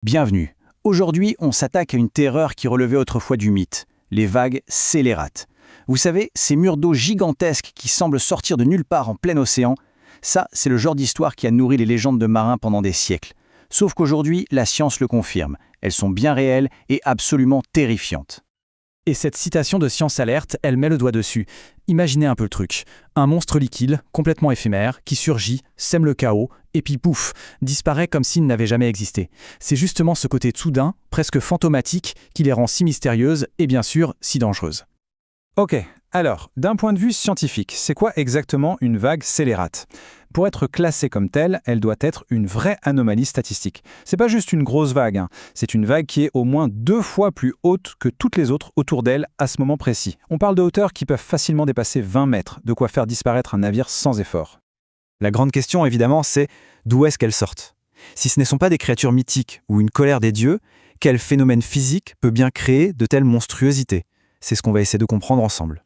Bienvenue. Aujourd'hui, on s'attaque à une terreur qui relevait autrefois du mythe, les vagues scélérates. Vous savez, ces murs d'eau gigantesques qui semblent sortir de nulle part en plein océan, ça, c'est le genre d'histoire qui a nourri les légendes de marins pendant des siècles. Sauf qu'aujourd'hui, la science le confirme. Elles sont bien réelles et absolument terrifiantes. Et cette citation de Science Alerte, elle met le doigt dessus. Imaginez un peu le truc. Un monstre liquide, complètement éphémère, qui surgit, sème le chaos, et puis pouf, disparaît comme s'il n'avait jamais existé. C'est justement ce côté soudain, presque fantomatique, qui les rend si mystérieuses et bien sûr si dangereuses. Ok, alors, d'un point de vue scientifique, c'est quoi exactement une vague scélérate ? Pour être classée comme telle, elle doit être une vraie anomalie statistique. C'est pas juste une grosse vague, c'est une vague qui est au moins 2 fois plus haute que toutes les autres autour d'elle à ce moment précis. On parle de hauteurs qui peuvent facilement dépasser 20 mètres, de quoi faire disparaître un navire sans effort. La grande question, évidemment, c'est d'où est-ce qu'elles sortent ? Si ce ne sont pas des créatures mythiques ou une colère des dieux, quel phénomène physique peut bien créer de telles monstruosités ? C'est ce qu'on va essayer de comprendre ensemble.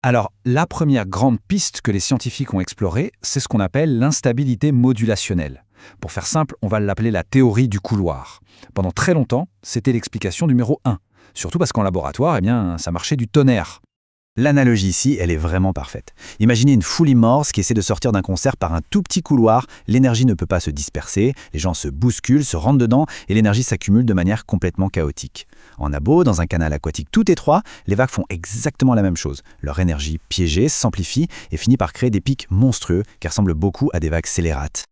Alors, la première grande piste que les scientifiques ont explorée, c'est ce qu'on appelle l'instabilité modulationnelle. Pour faire simple, on va l'appeler la théorie du couloir. Pendant très longtemps, c'était l'explication numéro 1. Surtout parce qu'en laboratoire, ça marchait du tonnerre. L'analogie ici, elle est vraiment parfaite. Imaginez une foule immense qui essaie de sortir d'un concert par un tout petit couloir, l'énergie ne peut pas se disperser, les gens se bousculent, se rentrent dedans et l'énergie s'accumule de manière complètement chaotique. En abo, dans un canal aquatique tout étroit, les vagues font exactement la même chose. Leur énergie piégée s'amplifie et finit par créer des pics monstrueux qui ressemblent beaucoup à des vagues scélérates.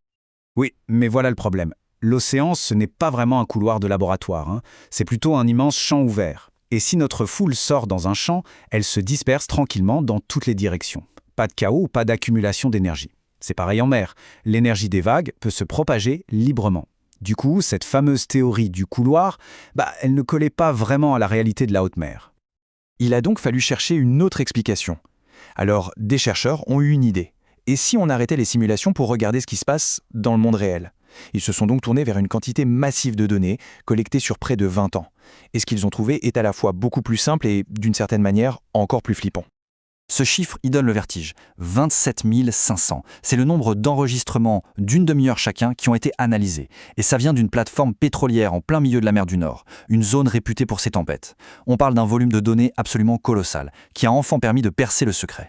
Oui, mais voilà le problème. L'océan, ce n'est pas vraiment un couloir de laboratoire, c'est plutôt un immense champ ouvert. Et si notre foule sort dans un champ, elle se disperse tranquillement dans toutes les directions. Pas de chaos ou pas d'accumulation d'énergie. C'est pareil en mer. L'énergie des vagues peut se propager librement. Du coup, cette fameuse théorie du couloir, elle ne collait pas vraiment à la réalité de la haute mer. Il a donc fallu chercher une autre explication. Alors, des chercheurs ont eu une idée. Et si on arrêtait les simulations pour regarder ce qui se passe dans le monde réel ? Ils se sont donc tournés vers une quantité massive de données, collectées sur près de 20 ans. Et ce qu'ils ont trouvé est à la fois beaucoup plus simple et, d'une certaine manière, encore plus flippant. Ce chiffre y donne le vertige, 27 500. C'est le nombre d'enregistrements d'une demi-heure chacun qui ont été analysés. Et ça vient d'une plateforme pétrolière en plein milieu de la mer du Nord, une zone réputée pour ses tempêtes. On parle d'un volume de données absolument colossal, qui a enfin permis de percer le secret.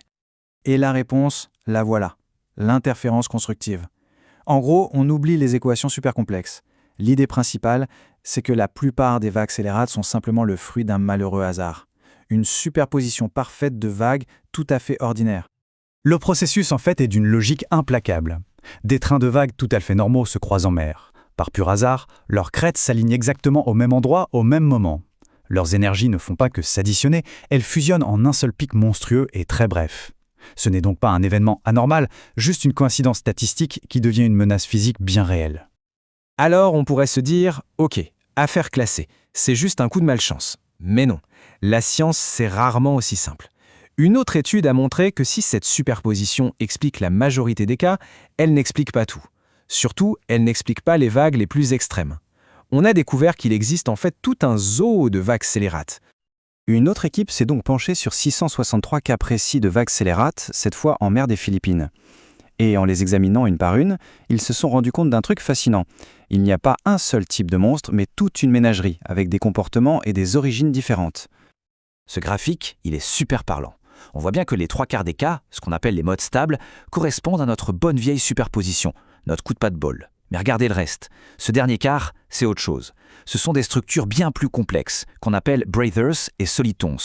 Et la réponse, la voilà. L'interférence constructive. En gros, on oublie les équations super complexes. L'idée principale, c'est que la plupart des vagues scélérates sont simplement le fruit d'un malheureux hasard. Une superposition parfaite de vagues tout à fait ordinaires. Le processus, en fait, est d'une logique implacable. Des trains de vagues tout à fait normaux se croisent en mer. Par pur hasard, leurs crêtes s'alignent exactement au même endroit, au même moment. Leurs énergies ne font pas que s'additionner, elles fusionnent en un seul pic monstrueux et très bref. Ce n'est donc pas un événement anormal, juste une coïncidence statistique qui devient une menace physique bien réelle. Alors on pourrait se dire, ok, affaire classée, c'est juste un coup de malchance. Mais non, la science c'est rarement aussi simple. Une autre étude a montré que si cette superposition explique la majorité des cas, elle n'explique pas tout. Surtout, elle n'explique pas les vagues les plus extrêmes. On a découvert qu'il existe en fait tout un zoo de vagues scélérates. Une autre équipe s'est donc penchée sur 663 cas précis de vagues scélérates, cette fois en mer des Philippines. Et en les examinant une par une, ils se sont rendus compte d'un truc fascinant. Il n'y a pas un seul type de monstre, mais toute une ménagerie, avec des comportements et des origines différentes. Ce graphique, il est super parlant. On voit bien que les 3/4 des cas, ce qu'on appelle les modes stables, correspondent à notre bonne vieille superposition, notre coup de pas de bol. Mais regardez le reste. Ce dernier quart, c'est autre chose. Ce sont des structures bien plus complexes, qu'on appelle breathers et solitons,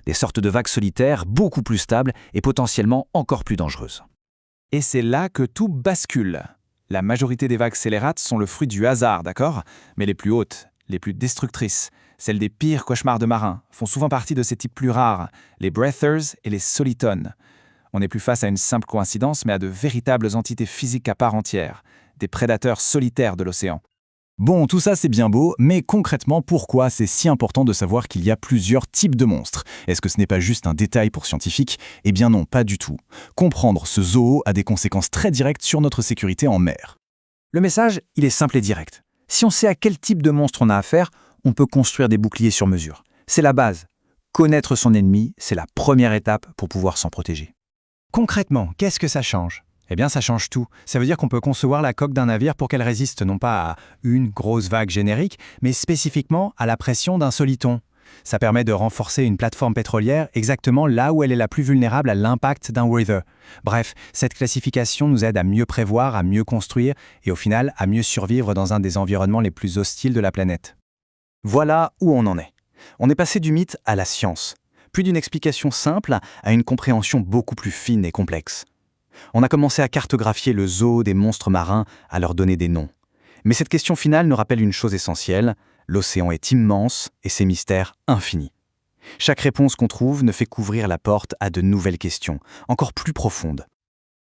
des sortes de vagues solitaires beaucoup plus stables et potentiellement encore plus dangereuses. Et c'est là que tout bascule. La majorité des vagues scélérates sont le fruit du hasard, d'accord ? Mais les plus hautes, les plus destructrices, celles des pires cauchemars de marins, font souvent partie de ces types plus rares, les breathers et les solitons. On n'est plus face à une simple coïncidence, mais à de véritables entités physiques à part entière, des prédateurs solitaires de l'océan. Bon, tout ça c'est bien beau, mais concrètement, pourquoi c'est si important de savoir qu'il y a plusieurs types de monstres ? Est-ce que ce n'est pas juste un détail pour scientifiques ? Eh bien non, pas du tout. Comprendre ce zoo a des conséquences très directes sur notre sécurité en mer. Le message, il est simple et direct. Si on sait à quel type de monstre on a affaire, on peut construire des boucliers sur mesure. C'est la base. Connaître son ennemi, c'est la première étape pour pouvoir s'en protéger. Concrètement, qu'est-ce que ça change ? Eh bien, ça change tout. Ça veut dire qu'on peut concevoir la coque d'un navire pour qu'elle résiste non pas à une grosse vague générique, mais spécifiquement à la pression d'un soliton. Ça permet de renforcer une plateforme pétrolière exactement là où elle est la plus vulnérable à l'impact d'un weather. Bref, cette classification nous aide à mieux prévoir, à mieux construire et au final à mieux survivre dans un des environnements les plus hostiles de la planète. Voilà où on en est. On est passé du mythe à la science. Plus d'une explication simple à une compréhension beaucoup plus fine et complexe. On a commencé à cartographier le zoo des monstres marins, à leur donner des noms. Mais cette question finale nous rappelle une chose essentielle, l'océan est immense et ses mystères infinis. Chaque réponse qu'on trouve ne fait qu'ouvrir la porte à de nouvelles questions, encore plus profondes.